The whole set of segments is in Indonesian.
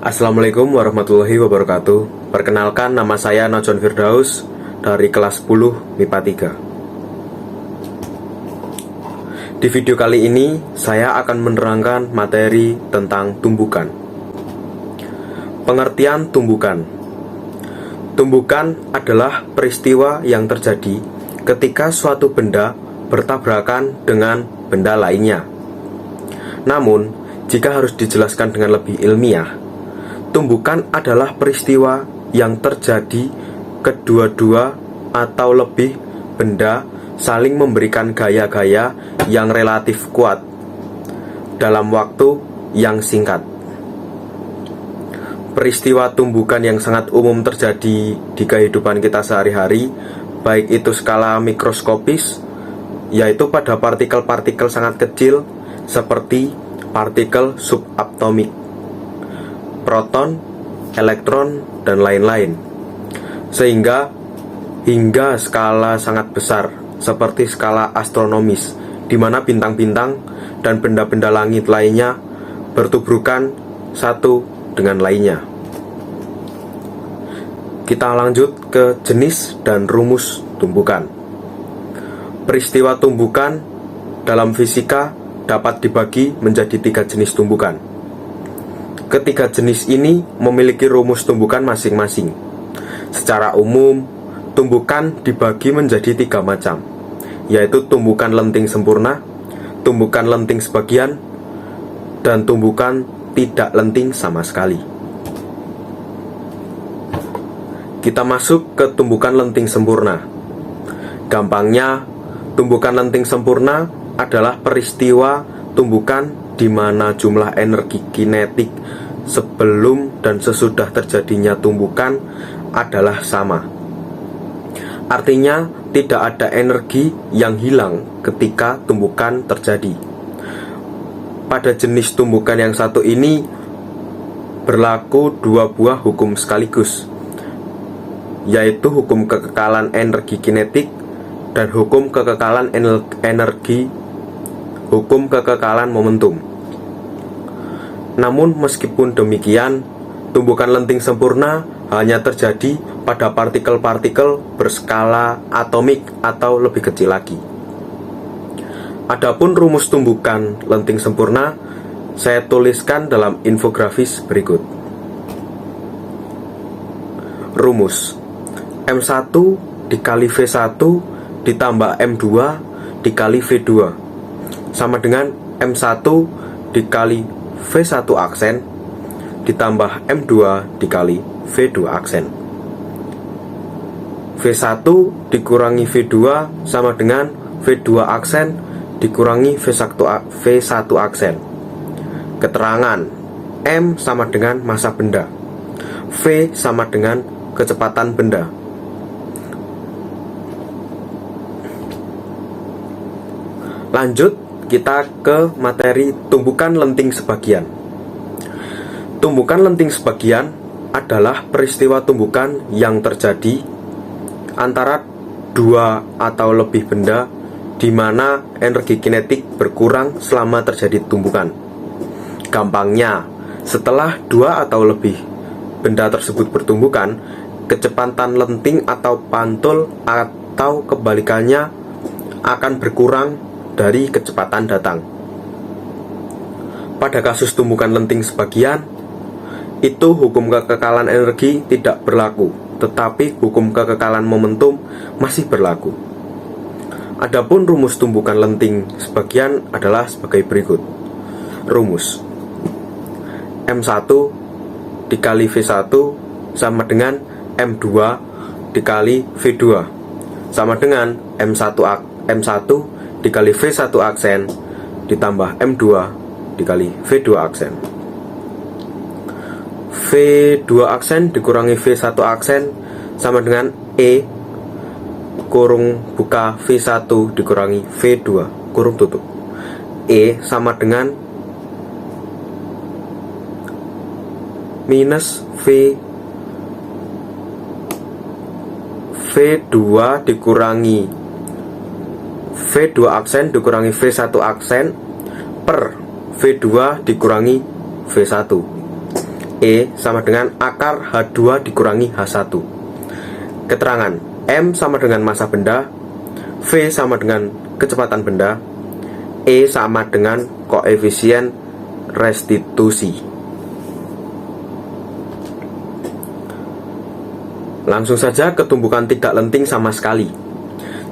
Assalamualaikum warahmatullahi wabarakatuh. Perkenalkan, nama saya Nojon Firdaus dari kelas 10 MIPA 3. Di video kali ini saya akan menerangkan materi tentang tumbukan. Pengertian tumbukan. Tumbukan adalah peristiwa yang terjadi ketika suatu benda bertabrakan dengan benda lainnya. Namun, jika harus dijelaskan dengan lebih ilmiah, tumbukan adalah peristiwa yang terjadi kedua-dua atau lebih benda saling memberikan gaya-gaya yang relatif kuat dalam waktu yang singkat. Peristiwa tumbukan yang sangat umum terjadi di kehidupan kita sehari-hari, baik itu skala mikroskopis, yaitu pada partikel-partikel sangat kecil seperti partikel subatomik, proton, elektron, dan lain-lain, sehingga hingga skala sangat besar seperti skala astronomis, di mana bintang-bintang dan benda-benda langit lainnya bertubrukan satu dengan lainnya. Kita lanjut ke jenis dan rumus tumbukan. Peristiwa tumbukan dalam fisika dapat dibagi menjadi 3 jenis tumbukan. Ketiga jenis ini memiliki rumus tumbukan masing-masing. Secara umum, tumbukan dibagi menjadi 3 macam, yaitu tumbukan lenting sempurna, tumbukan lenting sebagian, dan tumbukan tidak lenting sama sekali. Kita masuk ke tumbukan lenting sempurna. Gampangnya, tumbukan lenting sempurna adalah peristiwa tumbukan di mana jumlah energi kinetik sebelum dan sesudah terjadinya tumbukan adalah sama. Artinya, tidak ada energi yang hilang ketika tumbukan terjadi. Pada jenis tumbukan yang satu ini berlaku 2 buah hukum sekaligus, yaitu hukum kekekalan energi kinetik dan hukum kekekalan momentum. Namun meskipun demikian, tumbukan lenting sempurna hanya terjadi pada partikel-partikel berskala atomik atau lebih kecil lagi. Adapun rumus tumbukan lenting sempurna saya tuliskan dalam infografis berikut. Rumus: M1 dikali V1 ditambah M2 dikali V2 sama dengan M1 dikali V1 aksen ditambah M2 dikali V2 aksen. V1 dikurangi V2 sama dengan V2 aksen dikurangi V1 aksen. Keterangan: M sama dengan massa benda, V sama dengan kecepatan benda. Lanjut, kita ke materi tumbukan lenting sebagian. Tumbukan lenting sebagian adalah peristiwa tumbukan yang terjadi antara 2 atau lebih benda di mana energi kinetik berkurang selama terjadi tumbukan. Gampangnya, setelah 2 atau lebih benda tersebut bertumbukan, kecepatan lenting atau pantul atau kebalikannya akan berkurang dari kecepatan datang. Pada kasus tumbukan lenting sebagian, itu hukum kekekalan energi tidak berlaku, tetapi hukum kekekalan momentum masih berlaku. Adapun rumus tumbukan lenting sebagian adalah sebagai berikut. Rumus: M1 dikali V1 sama dengan M2 dikali V2 sama dengan M1 dikali V1 aksen ditambah M2 dikali V2 aksen. V2 aksen dikurangi V1 aksen sama dengan E kurung buka V1 dikurangi V2 kurung tutup. E sama dengan minus V2 dikurangi V2 aksen dikurangi V1 aksen per V2 dikurangi V1. E sama dengan akar H2 dikurangi H1. Keterangan M sama dengan massa benda, V sama dengan kecepatan benda, E sama dengan koefisien restitusi. Langsung saja ke tumbukan tidak lenting sama sekali.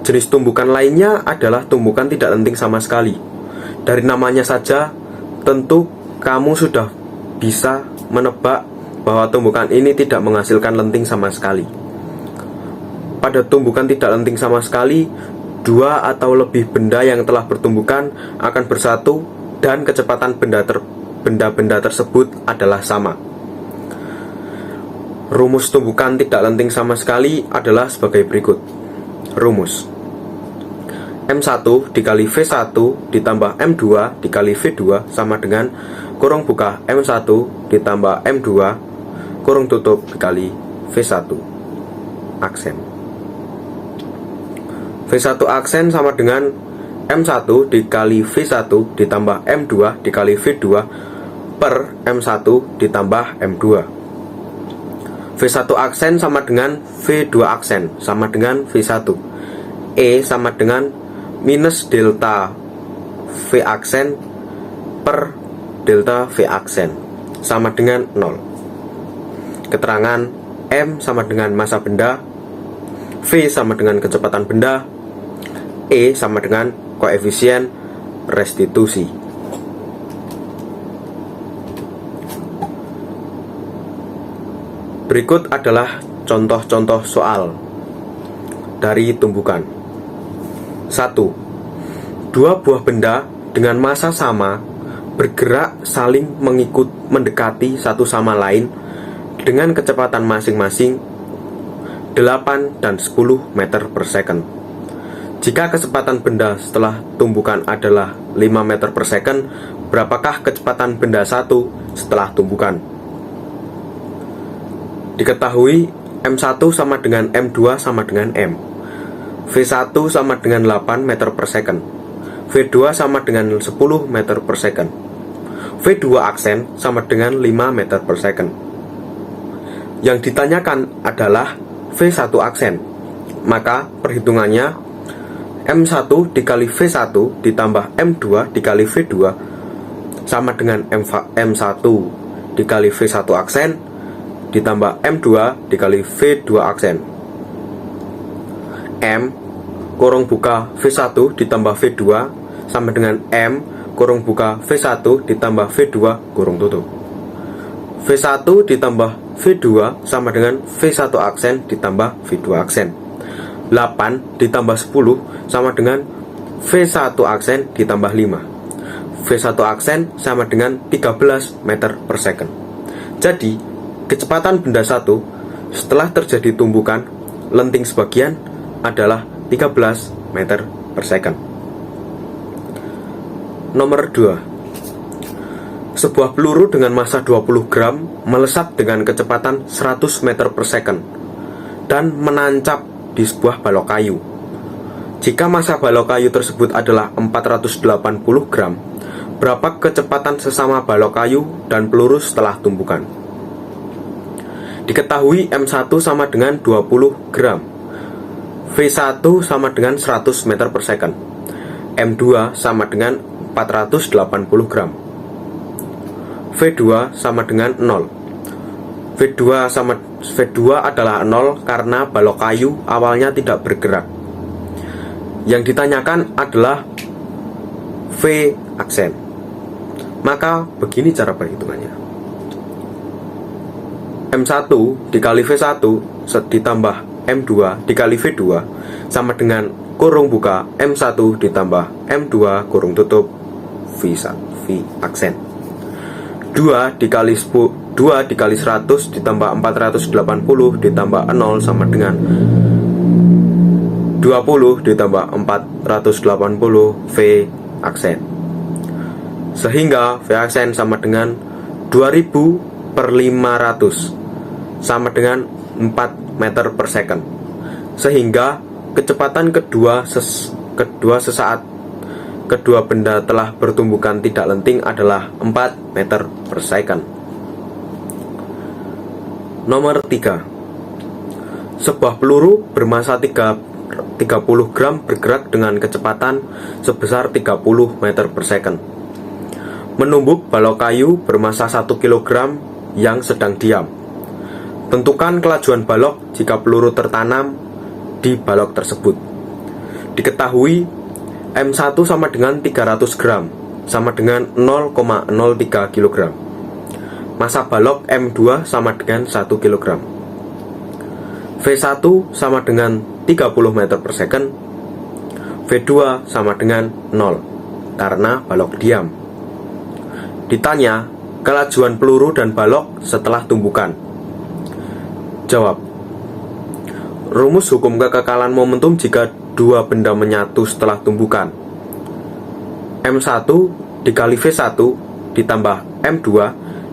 Jenis tumbukan lainnya adalah tumbukan tidak lenting sama sekali. Dari namanya saja, tentu kamu sudah bisa menebak bahwa tumbukan ini tidak menghasilkan lenting sama sekali. Pada tumbukan tidak lenting sama sekali, dua atau lebih benda yang telah bertumbukan akan bersatu dan kecepatan benda-benda tersebut adalah sama. Rumus tumbukan tidak lenting sama sekali adalah sebagai berikut. Rumus M1 dikali V1 ditambah M2 dikali V2 sama dengan kurung buka M1 ditambah M2 kurung tutup dikali V1 aksen. V1 aksen sama dengan M1 dikali V1 ditambah M2 dikali V2 per M1 ditambah M2. V1 aksen sama dengan V2 aksen sama dengan V1. E sama dengan minus delta V aksen per delta V aksen sama dengan 0. Keterangan M sama dengan massa benda, V sama dengan kecepatan benda, E sama dengan koefisien restitusi. Berikut adalah contoh-contoh soal dari tumbukan. 1. Dua buah benda dengan massa sama bergerak saling mendekati satu sama lain dengan kecepatan masing-masing 8 dan 10 meter per second. Jika kecepatan benda setelah tumbukan adalah 5 meter per second, berapakah kecepatan benda satu setelah tumbukan? Diketahui M1 sama dengan M2 sama dengan M, V1 sama dengan 8 meter per second, V2 sama dengan 10 meter per second, V2 aksen sama dengan 5 meter per second. Yang ditanyakan adalah V1 aksen. Maka perhitungannya M1 dikali V1 ditambah M2 dikali V2 sama dengan M1 dikali V1 aksen ditambah M2 dikali V2 aksen. M kurung buka V1 ditambah V2 sama dengan M kurung buka V1 ditambah V2 kurung tutup. V1 ditambah V2 sama dengan V1 aksen ditambah V2 aksen. 8 ditambah 10 sama dengan V1 aksen ditambah 5. V1 aksen sama dengan 13 meter per second. Jadi, kecepatan benda satu setelah terjadi tumbukan lenting sebagian adalah 13 meter per second. Nomor 2. Sebuah peluru dengan massa 20 gram melesat dengan kecepatan 100 meter per second dan menancap di sebuah balok kayu. Jika massa balok kayu tersebut adalah 480 gram, berapa kecepatan sesama balok kayu dan peluru setelah tumbukan? Diketahui M1 sama dengan 20 gram, V1 sama dengan 100 meter per second, M2 sama dengan 480 gram, V2 sama dengan 0. V2 adalah 0 karena balok kayu awalnya tidak bergerak. Yang ditanyakan adalah V aksen. Maka begini cara perhitungannya. M1 dikali V1 ditambah M2 dikali V2 sama dengan kurung buka M1 ditambah M2 kurung tutup V aksen. 2 dikali 100 ditambah 480 ditambah 0 sama dengan 20 ditambah 480 V aksen. Sehingga V aksen sama dengan 2000 per 500 sama dengan 4 meter per second. Sehingga kecepatan sesaat kedua benda telah bertumbukan tidak lenting adalah 4 meter per second. Nomor 3. Sebuah peluru bermasa 30 gram bergerak dengan kecepatan sebesar 30 meter per second menumbuk balok kayu bermasa 1 kg yang sedang diam. Tentukan kelajuan balok jika peluru tertanam di balok tersebut. Diketahui M1 sama dengan 300 gram, sama dengan 0,03 kg. Masa balok M2 sama dengan 1 kg. V1 sama dengan 30 meter per second. V2 sama dengan 0, karena balok diam. Ditanya, kelajuan peluru dan balok setelah tumbukan. Jawab. Rumus hukum kekekalan momentum jika dua benda menyatu setelah tumbukan. M1 dikali V1 ditambah M2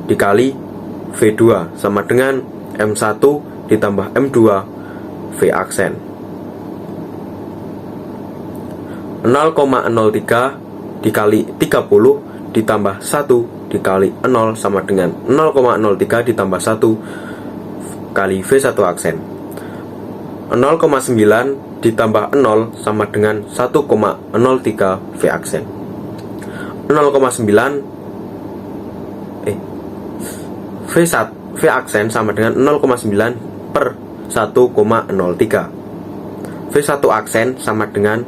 dikali V2 sama dengan M1 ditambah M2 V aksen. 0,03 dikali 30 ditambah 1 dikali 0 sama dengan 0,03 ditambah 1 kali V1 aksen. 0,9 ditambah 0 sama dengan 1,03 V aksen. 0,9 V aksen sama dengan 0,9 per 1,03. V1 aksen sama dengan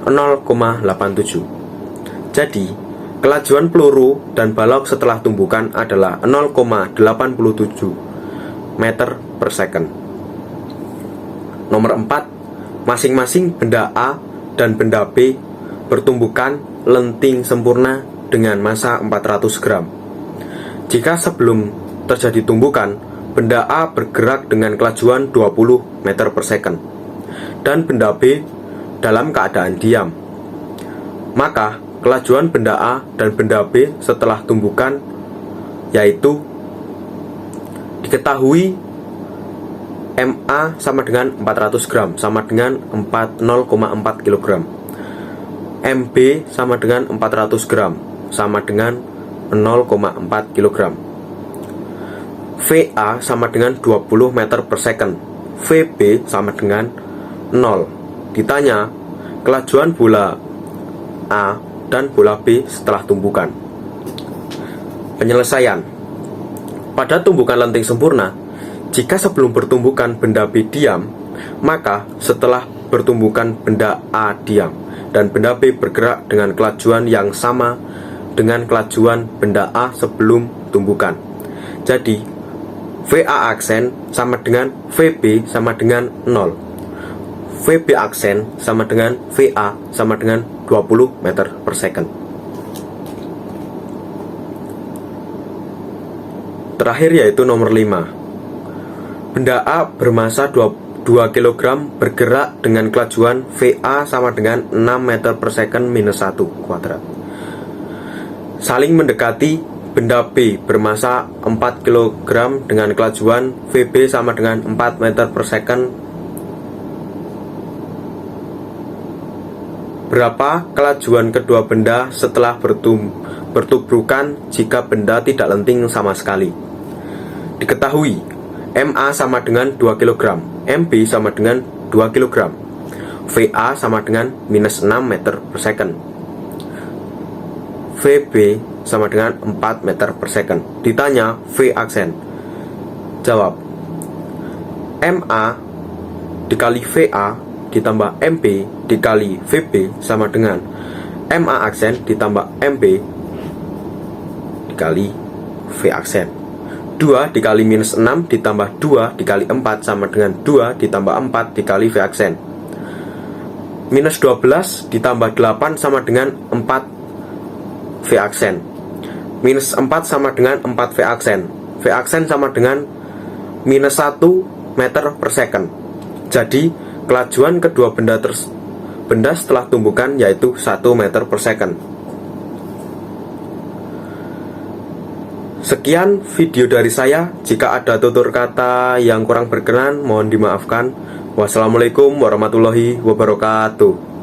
0,87. Jadi kelajuan peluru dan balok setelah tumbukan adalah 0,87 meter per second. Nomor 4. Masing-masing benda A dan benda B bertumbukan lenting sempurna dengan massa 400 gram. Jika sebelum terjadi tumbukan, benda A bergerak dengan kelajuan 20 meter per second dan benda B dalam keadaan diam, maka kelajuan benda A dan benda B setelah tumbukan yaitu diketahui MA sama dengan 400 gram sama dengan 0,4 kg. MB sama dengan 400 gram sama dengan 0,4 kg. VA sama dengan 20 meter per second. VB sama dengan 0. Ditanya kelajuan bola A dan bola B setelah tumbukan. Penyelesaian. Pada tumbukan lenting sempurna, jika sebelum bertumbukan benda B diam, maka setelah bertumbukan benda A diam dan benda B bergerak dengan kelajuan yang sama dengan kelajuan benda A sebelum tumbukan. Jadi VA aksen sama dengan VB sama dengan 0. VB aksen sama dengan VA sama dengan 20 meter per second. Terakhir yaitu nomor 5. Benda A bermasa 2 kg bergerak dengan kelajuan VA sama dengan 6 meter per second minus 1 kuadrat. Saling mendekati benda B bermasa 4 kg dengan kelajuan VB sama dengan 4 meter per second. Berapa kelajuan kedua benda setelah bertubrukan jika benda tidak lenting sama sekali? Diketahui MA sama dengan 2 kg, MB sama dengan 2 kg, VA sama dengan minus 6 meter per second, VB sama dengan 4 meter per second. Ditanya V aksen. Jawab. MA dikali VA ditambah MB dikali VB sama dengan MA aksen ditambah MB dikali V aksen. 2 dikali minus 6 ditambah 2 dikali 4 sama dengan 2 ditambah 4 dikali V aksen. Minus 12 ditambah 8 sama dengan 4 V aksen. Minus 4 sama dengan 4 V aksen. V aksen sama dengan minus 1 meter per second. Jadi kelajuan kedua benda setelah tumbukan yaitu 1 meter per second. Sekian video dari saya. Jika ada tutur kata yang kurang berkenan, mohon dimaafkan. Wassalamualaikum warahmatullahi wabarakatuh.